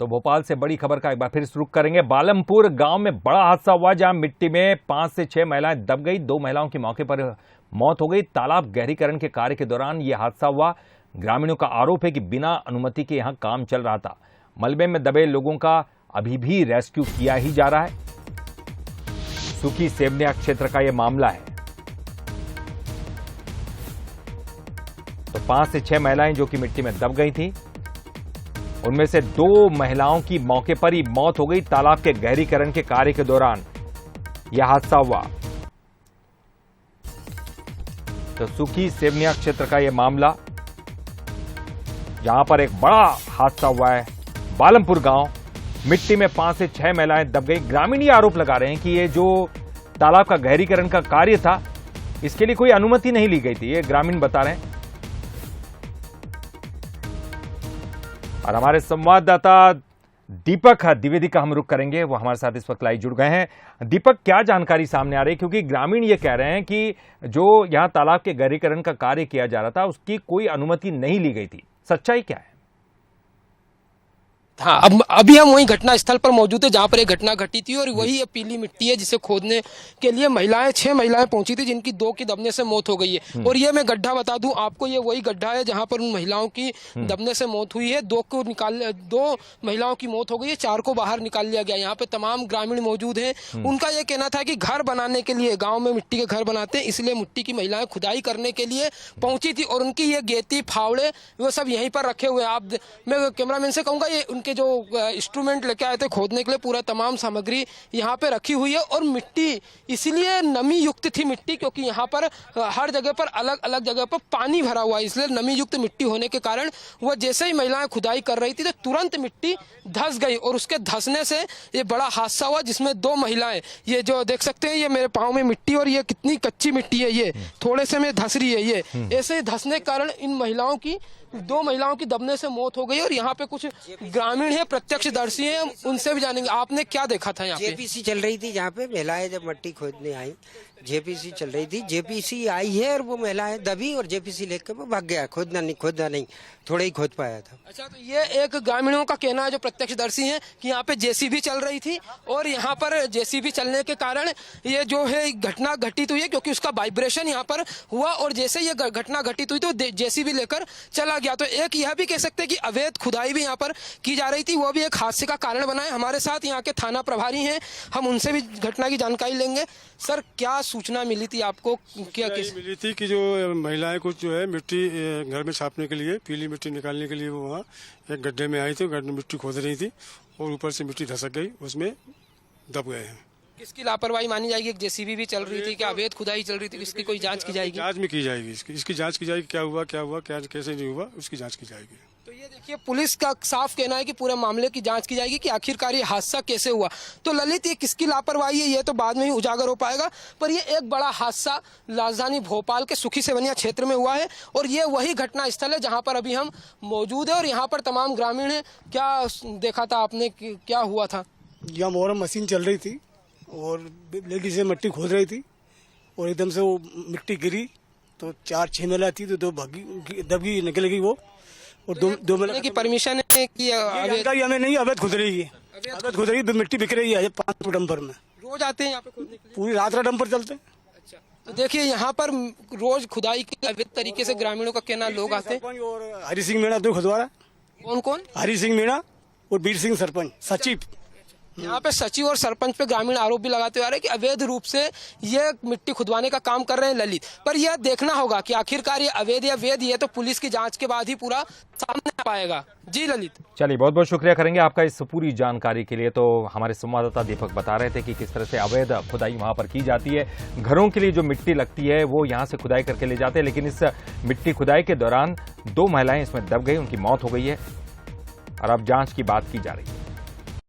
तो भोपाल से बड़ी खबर का एक बार फिर रुख करेंगे। बालमपुर गांव में बड़ा हादसा हुआ जहां मिट्टी में 5 से 6 महिलाएं दब गई। 2 महिलाओं की मौके पर मौत हो गई। तालाब गहरीकरण के कार्य के दौरान यह हादसा हुआ। ग्रामीणों का आरोप है कि बिना अनुमति के यहां काम चल रहा था। मलबे में दबे लोगों का अभी भी रेस्क्यू किया ही जा रहा है। सुखी सेवनिया क्षेत्र का यह मामला है। तो 5 से 6 महिलाएं जो कि मिट्टी में दब गई थी, उनमें से 2 महिलाओं की मौके पर ही मौत हो गई। तालाब के गहरीकरण के कार्य के दौरान यह हादसा हुआ। तो सुखी सेवनिया क्षेत्र का यह मामला, जहां पर एक बड़ा हादसा हुआ है। बालमपुर गांव, मिट्टी में 5 से 6 महिलाएं दब गई। ग्रामीण ये आरोप लगा रहे हैं कि ये जो तालाब का गहरीकरण का कार्य था, इसके लिए कोई अनुमति नहीं ली गई थी। ये ग्रामीण बता रहे हैं। और हमारे संवाददाता दीपक द्विवेदी का हम रुख करेंगे। वो हमारे साथ इस वक्त लाइव जुड़ गए हैं। दीपक, क्या जानकारी सामने आ रही है? क्योंकि ग्रामीण ये कह रहे हैं कि जो यहां तालाब के गहरीकरण का कार्य किया जा रहा था, उसकी कोई अनुमति नहीं ली गई थी। सच्चाई क्या है? हाँ, अब अभी हम वही घटना स्थल पर मौजूद है जहाँ पर एक घटना घटी थी और वही ये पीली मिट्टी है जिसे खोदने के लिए 6 महिलाएं पहुंची थी, जिनकी 2 की दबने से मौत हो गई है। और ये मैं गड्ढा बता दूं आपको, ये वही गड्ढा है जहाँ पर उन महिलाओं की दबने से मौत हुई है। 2 महिलाओं की मौत हो गई है, 4 को बाहर निकाल लिया गया। यहाँ पे तमाम ग्रामीण मौजूद है। उनका ये कहना था कि घर बनाने के लिए, गाँव में मिट्टी के घर बनाते हैं, इसलिए मिट्टी की महिलाएं खुदाई करने के लिए पहुंची थी। और उनकी ये गेती, फावड़े, वो सब यहीं पर रखे हुए हैं। मैं कैमरामैन से कहूंगा, ये उनके जो इंस्ट्रूमेंट लेके आए थे खोदने के लिए, पूरा तमाम सामग्री यहाँ पे रखी हुई है। और मिट्टी इसलिए नमी युक्त थी मिट्टी, क्योंकि यहाँ पर हर जगह पर अलग अलग जगह पर पानी भरा हुआ है, इसलिए नमी युक्त मिट्टी होने के कारण वह जैसे ही महिलाएं खुदाई कर रही थी तो तुरंत मिट्टी धंस गई। और उसके धंसने से ये बड़ा हादसा हुआ, जिसमें 2 महिलाएं, ये जो देख सकते हैं, ये मेरे पाँव में मिट्टी, और ये कितनी कच्ची मिट्टी है, ये थोड़े से में धंस रही है। ये ऐसे धंसने के कारण इन महिलाओं की, 2 महिलाओं की दबने से मौत हो गई। और यहाँ पे कुछ ग्रामीण है, प्रत्यक्षदर्शी हैं, उनसे भी जानेंगे। आपने क्या देखा था यहाँ पे? जेपीसी चल रही थी जहाँ पे महिलाएं जब मट्टी खोदने आई, जेपीसी चल रही थी। जेपीसी आई है और वो महिलाएं दबी और जेपीसी लेकर वो भाग गया। खोदना नहीं, थोड़ा ही खोद पाया था। अच्छा, तो ये एक ग्रामीणों का कहना है जो प्रत्यक्षदर्शी हैं कि यहाँ पे जेसीबी चल रही थी और यहाँ पर जेसीबी चलने के कारण ये जो है घटना घटित हुई है, क्योंकि उसका वाइब्रेशन यहाँ पर हुआ और जैसे ये घटना घटित हुई तो जेसीबी लेकर चला गया। तो एक यह भी कह सकते हैं कि अवैध खुदाई भी यहाँ पर की जा रही थी, वो भी एक हादसे का कारण बना है। हमारे साथ यहाँ के थाना प्रभारी हैं, हम उनसे भी घटना की जानकारी लेंगे। सर, क्या सूचना मिली थी आपको? क्या मिली थी कि जो महिलाएं कुछ जो है मिट्टी घर में छापने के लिए, पीली मिट्टी निकालने के लिए वो वहाँ एक गड्ढे में आई थी, गड्ढे में मिट्टी खोद रही थी और ऊपर से मिट्टी धसक गई, उसमें दब गए हैं। किसकी लापरवाही मानी जाएगी? एक जेसीबी भी चल रही थी, क्या अवैध खुदाई चल रही थी? इसकी कोई जांच की जाएगी? जांच में की जाएगी, इसकी जांच की जाएगी। क्या हुआ क्या कैसे नहीं हुआ, उसकी जांच की जाएगी। तो ये देखिए, पुलिस का साफ कहना है कि पूरे मामले की जांच की जाएगी कि आखिरकार ये हादसा कैसे हुआ। तो ललित, ये किसकी लापरवाही है, ये तो बाद में ही उजागर हो पाएगा। पर ये एक बड़ा हादसा राजधानी भोपाल के सुखी सेवनिया क्षेत्र में हुआ है और ये वही घटना स्थल है जहाँ पर अभी हम मौजूद है और यहाँ पर तमाम ग्रामीण है। क्या देखा था आपने, क्या हुआ था? यहाँ मोहरम मशीन चल रही थी और लेडीज से मिट्टी खोद रही थी और एकदम से वो मिट्टी गिरी तो 4-6 महिला थी, तो 2 भागी, दबी, निकल गई वो। और 2 महिला की परमिशन है कि जानकारी हमें नहीं, अवैध खुद रही है, अवैध खुद रही, मिट्टी बिक रही है 5 डंपर में। रोज आते हैं यहाँ पे खोदने के लिए? पूरी रात डंपर चलते हैं। अच्छा, तो देखिए यहाँ पर रोज खुदाई के अवैध तरीके से ग्रामीणों का कहना, लोग आते हैं। और हरी सिंह मीणा 2 खुदवा रहा। कौन? हरी सिंह मीणा और वीर सिंह सरपंच सचिव। यहाँ पे सचिव और सरपंच पे ग्रामीण आरोप भी लगाते हुए आ रहे हैं कि अवैध रूप से ये मिट्टी खुदवाने का काम कर रहे हैं ललित। पर यह देखना होगा कि आखिरकार ये अवैध या वैध, ये तो पुलिस की जांच के बाद ही पूरा सामने आ पाएगा। जी ललित, चलिए, बहुत बहुत शुक्रिया करेंगे आपका इस पूरी जानकारी के लिए। तो हमारे संवाददाता दीपक बता रहे थे कि किस तरह से अवैध खुदाई वहां पर की जाती है। घरों के लिए जो मिट्टी लगती है वो यहाँ से खुदाई करके ले जाते हैं, लेकिन इस मिट्टी खुदाई के दौरान 2 महिलाएं इसमें दब गई, उनकी मौत हो गई है और अब जांच की बात की जा रही है।